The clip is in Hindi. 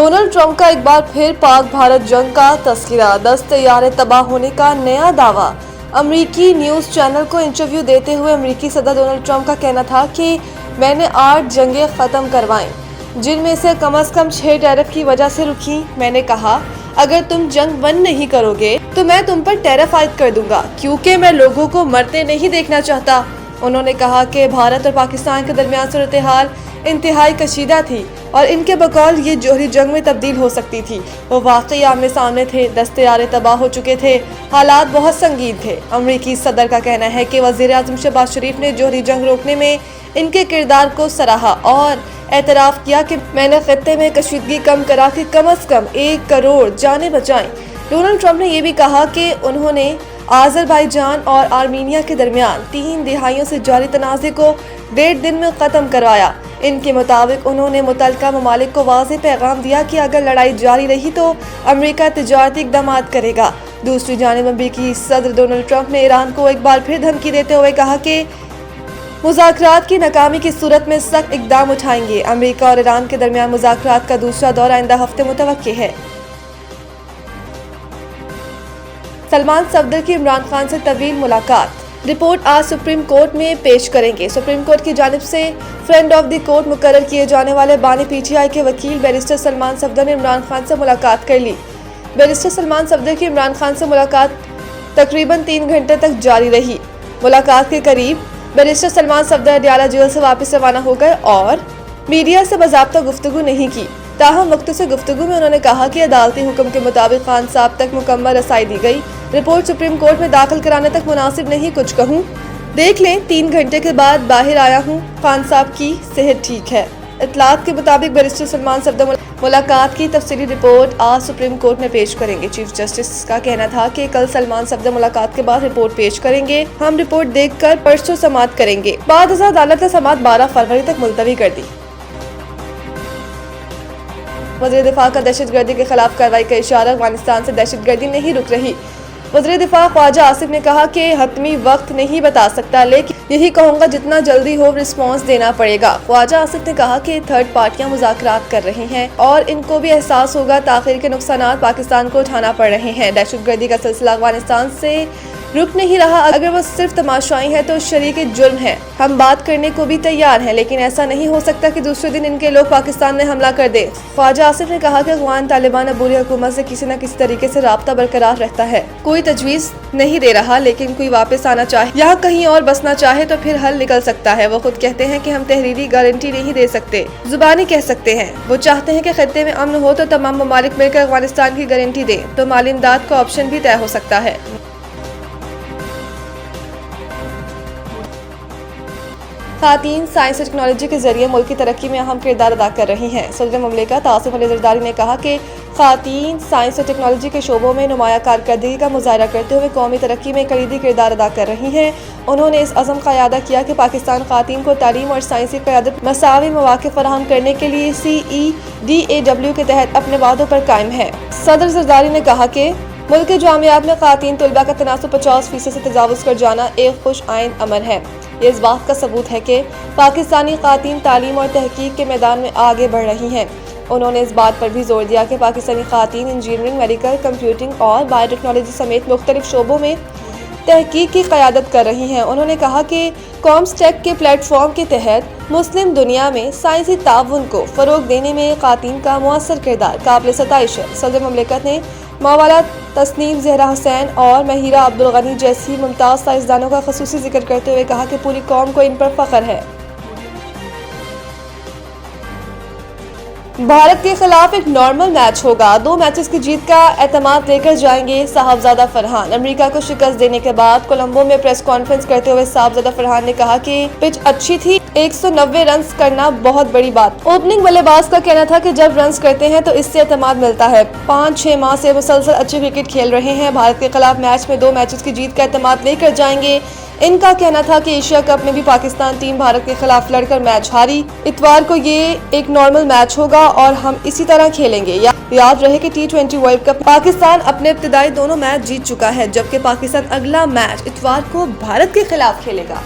डोनाल्ड ट्रंप का एक बार फिर पाक भारत जंग का तस्करा, 10 तैयारे तबाह होने का नया दावा। अमेरिकी न्यूज चैनल को इंटरव्यू देते हुए अमेरिकी सदर डोनाल्ड ट्रंप का कहना था कि मैंने 8 जंगें खत्म करवाईं, जिनमें से कम 6 टैरिफ की वजह से रुकी। मैंने कहा अगर तुम जंग बंद नहीं करोगे तो मैं तुम पर टैरिफ आयद कर दूंगा, क्योंकि मैं लोगों को मरते नहीं देखना चाहता। उन्होंने कहा कि भारत और पाकिस्तान के दरमियान सूरत हाल इंतहाई कशीदा थी और इनके बकौल ये जोहरी जंग में तब्दील हो सकती थी। वो वाकई आमने सामने थे, 10 तैयारे तबाह हो चुके थे, हालात बहुत संगीन थे। अमरीकी सदर का कहना है कि वज़ीर आज़म शहबाज शरीफ ने जोहरी जंग रोकने में इनके किरदार को सराहा और एतराफ़ किया कि मैंने खित्ते में कशीदगी कम करा के कम से कम 1 करोड़ जानें बचाईं। डोनाल्ड ट्रंप ने यह भी कहा कि उन्होंने आज़रबाईजान और आर्मीनिया के दरमियान 3 दिहाइयों से जारी तनाज़े को 1.5 दिन में ख़त्म करवाया। इनके मुताबिक उन्होंने मुतल्लिका ममालिक को वाज़ेह पैगाम दिया कि अगर लड़ाई जारी रही तो अमेरिका तिजारती इक़दाम करेगा। दूसरी जानिब अमेरिकी सदर डोनाल्ड ट्रंप ने ईरान को एक बार फिर धमकी देते हुए कहा कि मुज़ाकरात की नाकामी की सूरत में सख्त इक़दाम उठाएंगे। अमेरिका और ईरान के दरमियान मुज़ाकरात का दूसरा दौर आइंदा हफ्ते मुतवक्किल है। सलमान सफदर की इमरान खान से तवील मुलाकात, रिपोर्ट आज सुप्रीम कोर्ट में पेश करेंगे। सुप्रीम कोर्ट की जानिब से फ्रेंड ऑफ द कोर्ट मुकर्रर किए जाने वाले बानी पीटीआई के वकील बैरिस्टर सलमान सफदर ने इमरान खान से मुलाकात कर ली। बैरिस्टर सलमान सफदर की इमरान खान से मुलाकात तकरीबन 3 घंटे तक जारी रही। मुलाकात के करीब बैरिस्टर सलमान सफदर अडयाला जेल से वापस रवाना हो गए और मीडिया से बाज़ाब्ता गुफ्तगू नहीं की। ताहम वक्त से गुफ्तगू में उन्होंने कहा कि अदालती हुक्म के मुताबिक खान साहब तक मुकम्मल रसाई दी गई। रिपोर्ट सुप्रीम कोर्ट में दाखिल कराने तक मुनासिब नहीं कुछ कहूँ, देख लें 3 घंटे के बाद बाहर आया हूँ, खान साहब की सेहत ठीक है। इतलात के मुताबिक बैरिस्टर सलमान सफदर मुलाकात की तफसीली रिपोर्ट आज सुप्रीम कोर्ट में पेश करेंगे। चीफ जस्टिस का कहना था कि कल सलमान सफदर मुलाकात के बाद रिपोर्ट पेश करेंगे। हम रिपोर्ट देखकर परसों समाअत करेंगे। बाद अदालत ने समाअत 12 फरवरी तक मुलतवी कर दी। वज़ीर दिफा का दहशतगर्दी के खिलाफ कार्रवाई का इशारा, अफगानिस्तान से दहशतगर्दी नहीं रुक रही। वज़ीर दिफा ख्वाजा आसिफ ने कहा कि हतमी वक्त नहीं बता सकता, लेकिन यही कहूँगा जितना जल्दी हो रिस्पॉन्स देना पड़ेगा। ख्वाजा आसिफ ने कहा कि थर्ड पार्टियां मुज़ाकरात कर रही हैं और इनको भी एहसास होगा ताख़ीर के नुकसानात पाकिस्तान को उठाना पड़ रहे हैं। दहशतगर्दी का सिलसिला अफगानिस्तान से रुक नहीं रहा। अगर वो सिर्फ तमाशाई है तो शरीक जुर्म है। हम बात करने को भी तैयार हैं, लेकिन ऐसा नहीं हो सकता कि दूसरे दिन इनके लोग पाकिस्तान में हमला कर दे। ख्वाजा आसिफ ने कहा कि अफगान तालिबान अबूरी हुकूमत से किसी न किसी तरीके से राब्ता बरकरार रहता है। कोई तजवीज़ नहीं दे रहा, लेकिन कोई वापस आना चाहे या कहीं और बसना चाहे तो फिर हल निकल सकता है। वो खुद कहते हैं कि हम तहरीरी गारंटी नहीं दे सकते, जुबानी कह सकते हैं। वो चाहते हैं कि खत्ते में अमन हो तो तमाम ममालिक मिलकर अफगानिस्तान की गारंटी दे, तो माली इमदाद का ऑप्शन भी तय हो सकता है। ख़ातीन साइंस और टेक्नोलॉजी के जरिए मुल्क की तरक्की में अहम किरदार अदा कर रही हैं। सदर मुमलिकत आसिफ अली ज़रदारी ने कहा कि ख़ातीन साइंस और टेक्नोलॉजी के शोबों में नुमाया कारकर्दगी का मुजाहरा करते हुए कौमी तरक्की में कलीदी किरदार अदा कर रही हैं। उन्होंने इस अज़म का इयादा किया कि पाकिस्तान ख़ातीन को तालीम और साइंसी क़यादत मसावी मौक़े फराहम करने के लिए CEDAW के तहत अपने वादों पर कायम है। सदर ज़रदारी ने कहा कि मुल्क के जामियात में ख़ातीन तलबा का तनासुब 50% से तजावुज़ कर जाना एक खुश आइन अमर है। ये इस बात का सबूत है कि पाकिस्तानी ख़ातीन तालीम और तहकीक के मैदान में आगे बढ़ रही हैं। उन्होंने इस बात पर भी जोर दिया कि पाकिस्तानी ख़ातीन इंजीनियरिंग, मेडिकल, कंप्यूटिंग और बायोटेक्नोलॉजी समेत मुख्तलिफ शोबों में तहकीक की क़यादत कर रही हैं। उन्होंने कहा कि कॉम्सटेक के प्लेटफॉर्म के तहत मुस्लिम दुनिया में साइंसी ताउन को फ़रोग़ देने में ख़ातीन का मुअस्सर किरदार काबिल सताइश है। सदर मुमलिकत ने मौलाना तस्नीम ज़हरा हुसैन और महिरा अब्दुल गनी जैसी मुमताज़ साइंसदानों का ख़ुसूसी जिक्र करते हुए कहा कि पूरी कौम को इन पर फ़ख्र है। भारत के खिलाफ एक नॉर्मल मैच होगा, 2 मैचेस की जीत का एतमाद लेकर जाएंगे साहबजादा फरहान। अमेरिका को शिकस्त देने के बाद कोलंबो में प्रेस कॉन्फ्रेंस करते हुए साहबजादा फरहान ने कहा कि पिच अच्छी थी, 190 रन करना बहुत बड़ी बात। ओपनिंग बल्लेबाज का कहना था कि जब रन करते हैं तो इससे एतमाद मिलता है। 5-6 माह से मुसलसल अच्छी क्रिकेट खेल रहे हैं। भारत के खिलाफ मैच में 2 मैचेस की जीत का एतमाद लेकर जाएंगे। इनका कहना था कि एशिया कप में भी पाकिस्तान टीम भारत के खिलाफ लड़कर मैच हारी। इतवार को ये एक नॉर्मल मैच होगा और हम इसी तरह खेलेंगे। याद रहे कि T20 वर्ल्ड कप पाकिस्तान अपने इब्तिदाई दोनों मैच जीत चुका है, जबकि पाकिस्तान अगला मैच इतवार को भारत के खिलाफ खेलेगा।